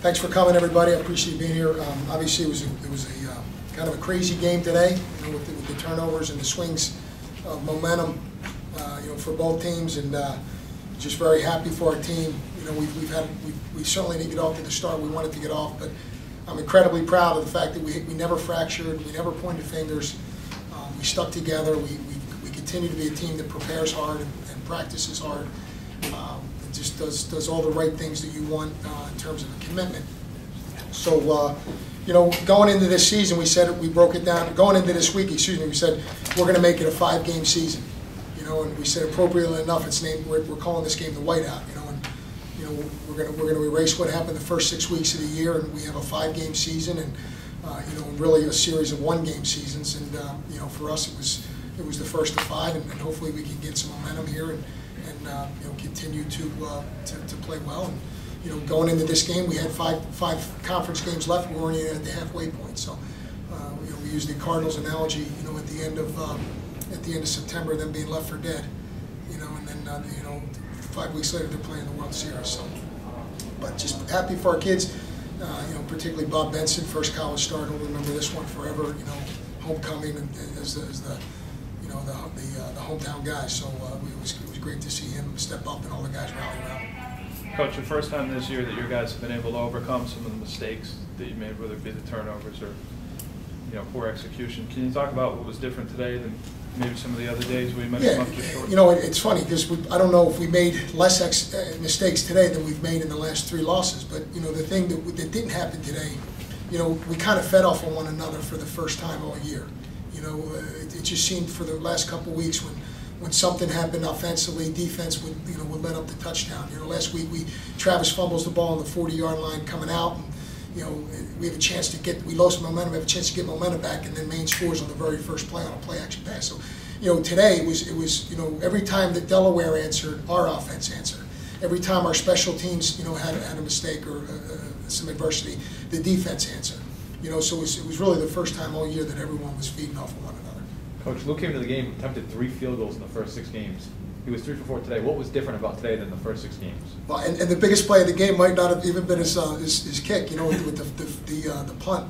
Thanks for coming, everybody. I appreciate being here. Obviously, it was a kind of a crazy game today, with the turnovers and the swings of momentum, for both teams, and just very happy for our team. We certainly didn't get off to the start we wanted to get off, but I'm incredibly proud of the fact that we never fractured, we never pointed fingers, we stuck together. We continue to be a team that prepares hard and practices hard. It just does all the right things that you want in terms of a commitment. So, going into this season, we broke it down. Going into this week, we said we're going to make it a 5-game season. And we said appropriately enough, it's named. We're calling this game the Whiteout. We're going to erase what happened the first 6 weeks of the year, and we have a 5-game season, and really a series of 1-game seasons. And for us, it was the first of 5, and hopefully we can get some momentum here and continue to play well. And going into this game, we had five conference games left. We're only at the halfway point. So we use the Cardinals analogy. At the end of September, them being left for dead. And then 5 weeks later they're playing the World Series. So, but just happy for our kids. Particularly Bob Benson, first college start. He'll remember this one forever. Homecoming and as the hometown guy. So it was great to see him step up and all the guys rally around. Coach, the first time this year that your guys have been able to overcome some of the mistakes that you made, whether it be the turnovers or poor execution. Can you talk about what was different today than maybe some of the other days we might have come up just short? It's funny because I don't know if we made less mistakes today than we've made in the last 3 losses. But the thing that didn't happen today, we kind of fed off of one another for the first time all year. It just seemed for the last couple of weeks when something happened offensively, defense would let up the touchdown. Last week Travis fumbles the ball on the 40-yard line coming out, and we have a chance to we lost momentum, we have a chance to get momentum back, and then Maine scores on the very first play on a play-action pass. So, today it was every time that Delaware answered, our offense answered. Every time our special teams, had a mistake or some adversity, the defense answered. So it was really the first time all year that everyone was feeding off of one another. Coach, Luke came to the game, attempted 3 field goals in the first 6 games. He was 3 for 4 today. What was different about today than the first 6 games? Well, and the biggest play of the game might not have even been his kick, with the punt.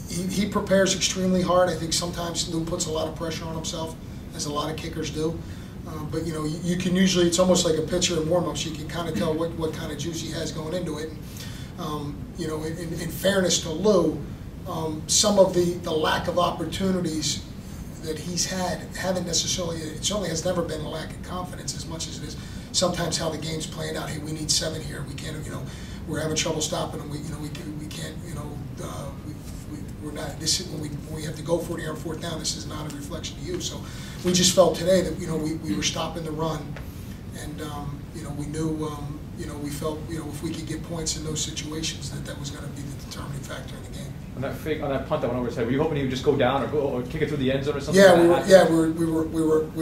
He prepares extremely hard. I think sometimes Lou puts a lot of pressure on himself, as a lot of kickers do. But you can usually, it's almost like a pitcher in warm-ups. You can kind of tell what kind of juice he has going into it. In fairness to Lou, some of the lack of opportunities that he's haven't necessarily, it certainly has never been a lack of confidence as much as it is sometimes how the game's playing out. Hey, we need 7 here. We can't, we're having trouble stopping them. We can't, we're not, this is, when we have to go for it here on 4th down, this is not a reflection of you. So we just felt today that, we were stopping the run, and, we knew, we felt, if we could get points in those situations, that was going to be the determining factor in the game. On that punt that went over his head, were you hoping he would just go down or kick it through the end zone or something? Yeah, we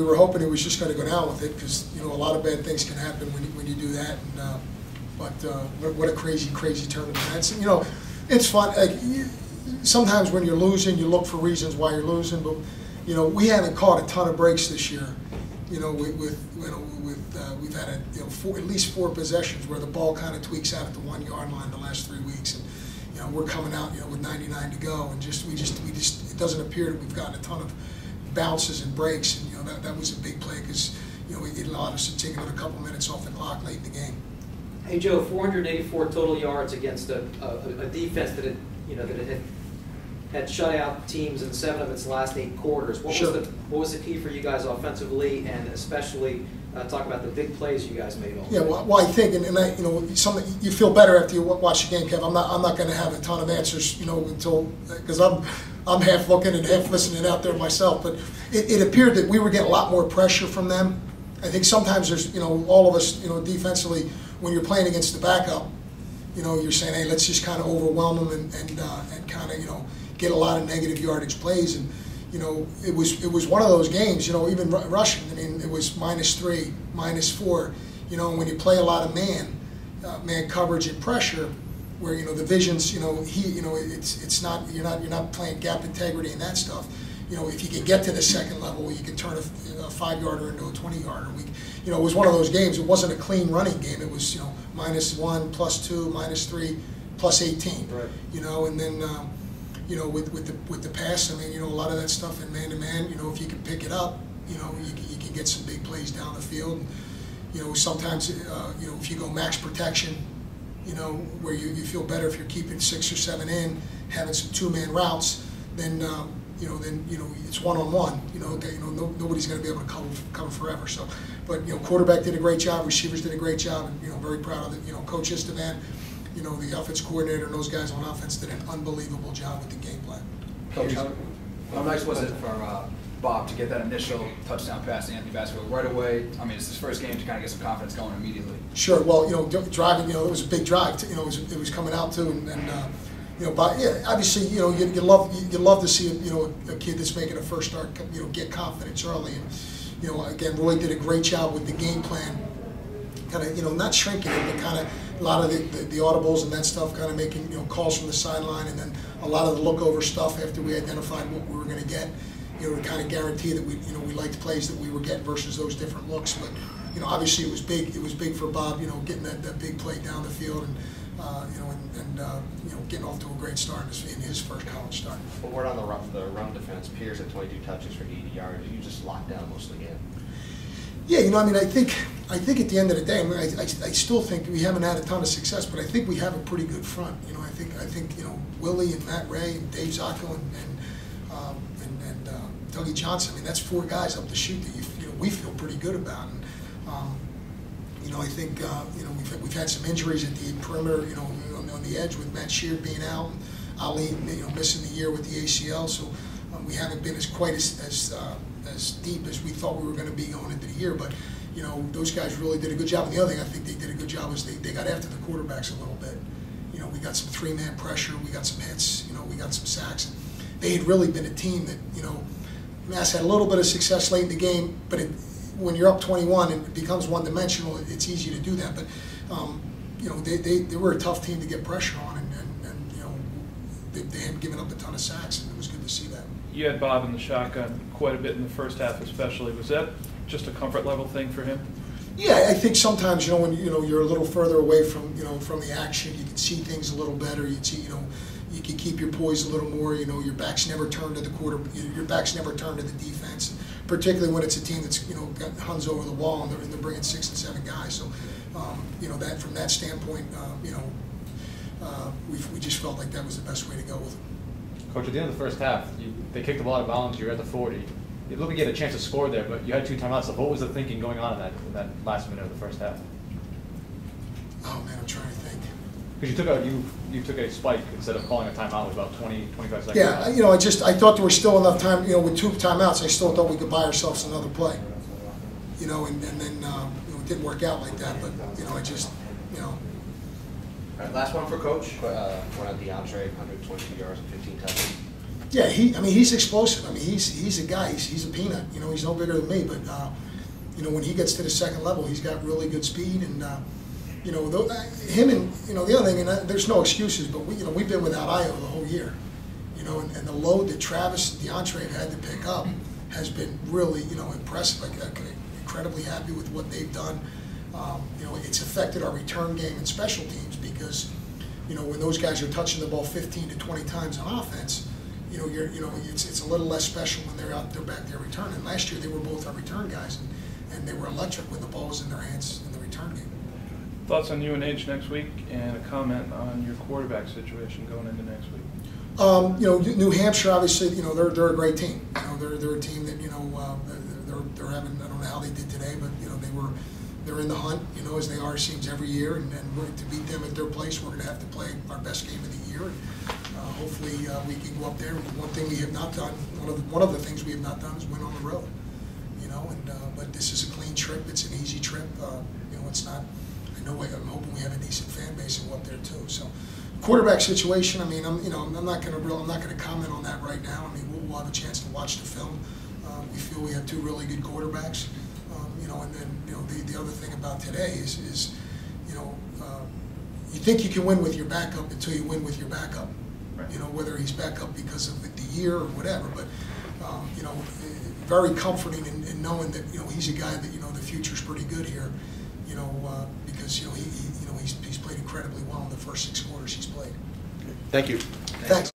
were hoping he was just going to go down with it, because a lot of bad things can happen when you do that. And but what a crazy turn of events. It's fun. Sometimes when you're losing, you look for reasons why you're losing. But we haven't caught a ton of breaks this year. We've had at least 4 possessions where the ball kind of tweaks out at the 1-yard line the last 3 weeks. And, we're coming out, with 99 to go, and it doesn't appear that we've gotten a ton of bounces and breaks, and that was a big play because it allowed us to take another couple minutes off the clock late in the game. Hey Joe, 484 total yards against a defense that had shut out teams in 7 of its last 8 quarters. What was the key for you guys offensively, and especially talk about the big plays you guys made? Yeah, well, I think, something you feel better after you watch the game, Kev. I'm not going to have a ton of answers, until because I'm half looking and half listening out there myself. But it appeared that we were getting a lot more pressure from them. I think sometimes there's, all of us, defensively, when you're playing against the backup, you're saying, hey, let's just kind of overwhelm them and kind of, get a lot of negative yardage plays. And it was one of those games, even rushing. I mean, it was -3, -4. When you play a lot of man coverage and pressure, where the visions, it's not, you're not playing gap integrity and that stuff. if you could get to the second level, you could turn a 5-yarder into a 20-yarder. It was one of those games. It wasn't a clean running game. It was, -1, +2, -3, +18. Right. And then, with the pass, I mean, a lot of that stuff in man-to-man, if you can pick it up, you can get some big plays down the field. Sometimes, if you go max protection, where you feel better if you're keeping 6 or 7 in, having some 2-man routes, then it's one-on-one. Nobody's going to be able to cover forever. So, but quarterback did a great job, receivers did a great job, and very proud of it. Coach Estevan, the offense coordinator, and those guys on offense did an unbelievable job with the game plan. Coach, how nice was it for Bob to get that initial touchdown pass to Anthony Vasquez right away? I mean, it's his first game to kind of get some confidence going immediately. Sure. Well, driving, it was a big drive. It was coming out too, and but yeah, obviously, you love to see a kid that's making a first start, get confidence early, and again, Roy did a great job with the game plan, kind of not shrinking it, but kind of a lot of the audibles and that stuff, kind of making calls from the sideline, and then a lot of the look over stuff after we identified what we were going to get, to kind of guarantee that we liked plays that we were getting versus those different looks, but obviously it was big. It was big for Bob, getting that big play down the field, and getting off to a great start in his first college start. But word on the run defense, Pierce at 22 touches for 80 yards. You just locked down most of the game. Yeah, I think at the end of the day, I still think we haven't had a ton of success, but I think we have a pretty good front. I think Willie and Matt Ray and Dave Zacco and Dougie Johnson. I mean, that's 4 guys up the chute that we feel pretty good about. And, I think we've had some injuries at the perimeter, on the edge with Matt Sheard being out, and Ali, missing the year with the ACL. So we haven't been quite as deep as we thought we were going to be going into the year. But those guys really did a good job. And the other thing I think they did a good job is they got after the quarterbacks a little bit. We got some 3-man pressure, we got some hits, we got some sacks. They had really been a team that Mass had a little bit of success late in the game, but when you're up 21 and it becomes one-dimensional, it's easy to do that. But they were a tough team to get pressure on, and they hadn't given up a ton of sacks, and it was good to see that. You had Bob in the shotgun quite a bit in the first half, especially. Was that just a comfort level thing for him? Yeah, I think sometimes when you're a little further away from from the action, you can see things a little better. You see you can keep your poise a little more. Your back's never turned to the your back's never turned to the defense, particularly when it's a team that's got Huns over the wall and they're bringing 6 and 7 guys. So that from that standpoint, we just felt like that was the best way to go with them. Coach, at the end of the first half, they kicked a lot of bounds. You were at the 40. It looked like you had a chance to score there, but you had 2 timeouts. So what was the thinking going on in that last minute of the first half? Oh man, I'm trying to think. Because you took a spike instead of calling a timeout with about 25 seconds. Yeah, I thought there was still enough time. With 2 timeouts, I still thought we could buy ourselves another play. And then it didn't work out like that. But I just All right, last one for Coach. One on DeAndre, 122 yards and 15 touches. Yeah, he's explosive. I mean, he's a guy. He's a peanut. He's no bigger than me. But when he gets to the second level, he's got really good speed. And him and the other thing, and there's no excuses, but we've been without Io the whole year. And the load that Travis and DeAndre have had to pick up has been really impressive. Incredibly happy with what they've done. It's affected our return game and special teams because when those guys are touching the ball 15 to 20 times on offense. It's a little less special when they're out there back there returning. Last year they were both our return guys, and they were electric when the ball was in their hands in the return game. Thoughts on UNH next week, and a comment on your quarterback situation going into next week? New Hampshire, obviously, they're a great team. They're a team that they're having. I don't know how they did today, but they're in the hunt. As they are, it seems every year, and to beat them at their place, we're going to have to play our best game of the year. Hopefully, we can go up there. One thing we have not done, one of the things we have not done, is win on the road. But this is a clean trip. It's an easy trip. It's not. I'm hoping we have a decent fan base and go up there too. So, quarterback situation. I mean, I'm not going to comment on that right now. I mean, we'll have a chance to watch the film. We feel we have 2 really good quarterbacks. And then the other thing about today is you think you can win with your backup until you win with your backup. Right. Whether he's back up because of the year or whatever. But you know, very comforting in knowing that, you know, he's a guy that, you know, the future's pretty good here, you know, because, you know, he's played incredibly well in the first 6 quarters he's played. Thank you. Thanks.